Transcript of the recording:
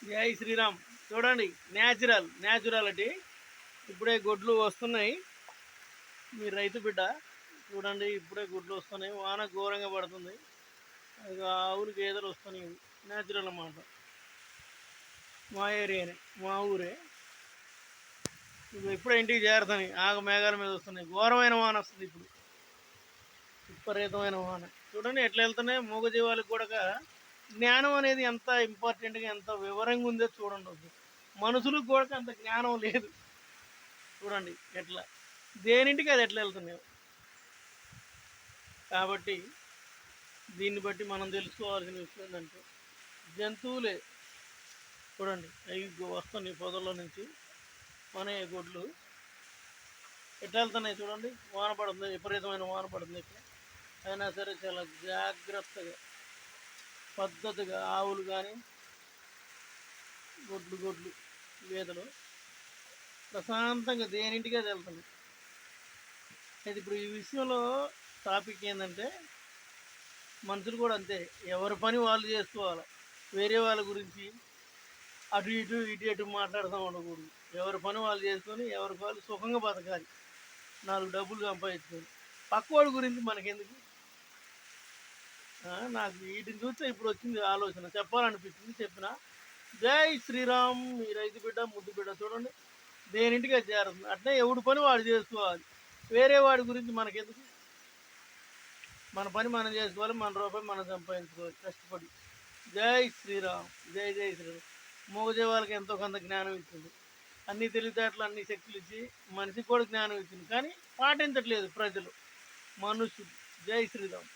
జై శ్రీరామ్. చూడండి, న్యాచురాలిటీ. ఇప్పుడే గుడ్లు వస్తున్నాయి. మీ రైతు బిడ్డ చూడండి, ఇప్పుడే గుడ్లు వస్తున్నాయి. వాన ఘోరంగా పడుతుంది. అది ఆవులు గేదెలు వస్తున్నాయి. న్యాచురల్ అన్నమాట. మా ఏరియానే, మా ఊరే. ఇప్పుడే ఇంటికి చేరుతాయి. మేఘాల మీద వస్తున్నాయి. ఘోరమైన వాన వస్తుంది ఇప్పుడు. విపరీతమైన వాన. చూడండి ఎట్లా వెళ్తున్నాయి. మూగజీవాలకు కూడా జ్ఞానం అనేది ఎంత ఇంపార్టెంట్గా, ఎంత వివరంగా ఉందో చూడండి. మనుషులకు కూడా అంత జ్ఞానం లేదు. చూడండి ఎట్లా, దేనింటికి అది ఎట్లా వెళ్తున్నాయో. కాబట్టి దీన్ని బట్టి మనం తెలుసుకోవాల్సిన విషయం ఏంటంటే, జంతువులే చూడండి అవి వస్తున్నాయి పొదల్లో నుంచి. మన గుడ్లు ఎట్లా వెళ్తున్నాయి చూడండి. వాన పడుతుంది, విపరీతమైన వాన పడుతుంది ఇక్కడ. అయినా సరే చాలా జాగ్రత్తగా, పద్ధతిగా ఆవులు కానీ గొడ్లు గేదెలు ప్రశాంతంగా దేనింటికి అది వెళ్తున్నాయి. అయితే ఇప్పుడు ఈ విషయంలో టాపిక్ ఏంటంటే, మనుషులు కూడా అంతే. ఎవరి పని వాళ్ళు చేసుకోవాలి. వేరే వాళ్ళ గురించి అటు ఇటు మాట్లాడదాం అనకూడదు. ఎవరి పని వాళ్ళు చేసుకొని ఎవరికి వాళ్ళు సుఖంగా బతకాలి. 4 డబ్బులు సంపాదించుకొని పక్కవాడి గురించి మనకెందుకు. నాకు వీటిని చూస్తే ఇప్పుడు వచ్చింది ఆలోచన, చెప్పాలనిపించింది, చెప్పిన. జై శ్రీరామ్. మీ రైతు బిడ్డ, ముద్దు బిడ్డ. చూడండి దేనింటికి అది చేరుతుంది. అట్లే ఎవడి పని వాడు చేసుకోవాలి. వేరే వాడి గురించి మనకెందుకు. మన పని మనం చేసుకోవాలి. మన రూపాయి మనం సంపాదించుకోవాలి కష్టపడి. జై శ్రీరామ్. జై శ్రీరామ్. మూగజీవాళ్ళకి ఎంతో కొంత జ్ఞానం ఇచ్చింది. అన్ని తెలివితేటలు, అన్ని శక్తులు ఇచ్చి మనిషికి కూడా జ్ఞానం ఇచ్చింది. కానీ పాటించట్లేదు ప్రజలు, మనుషులు. జై శ్రీరామ్.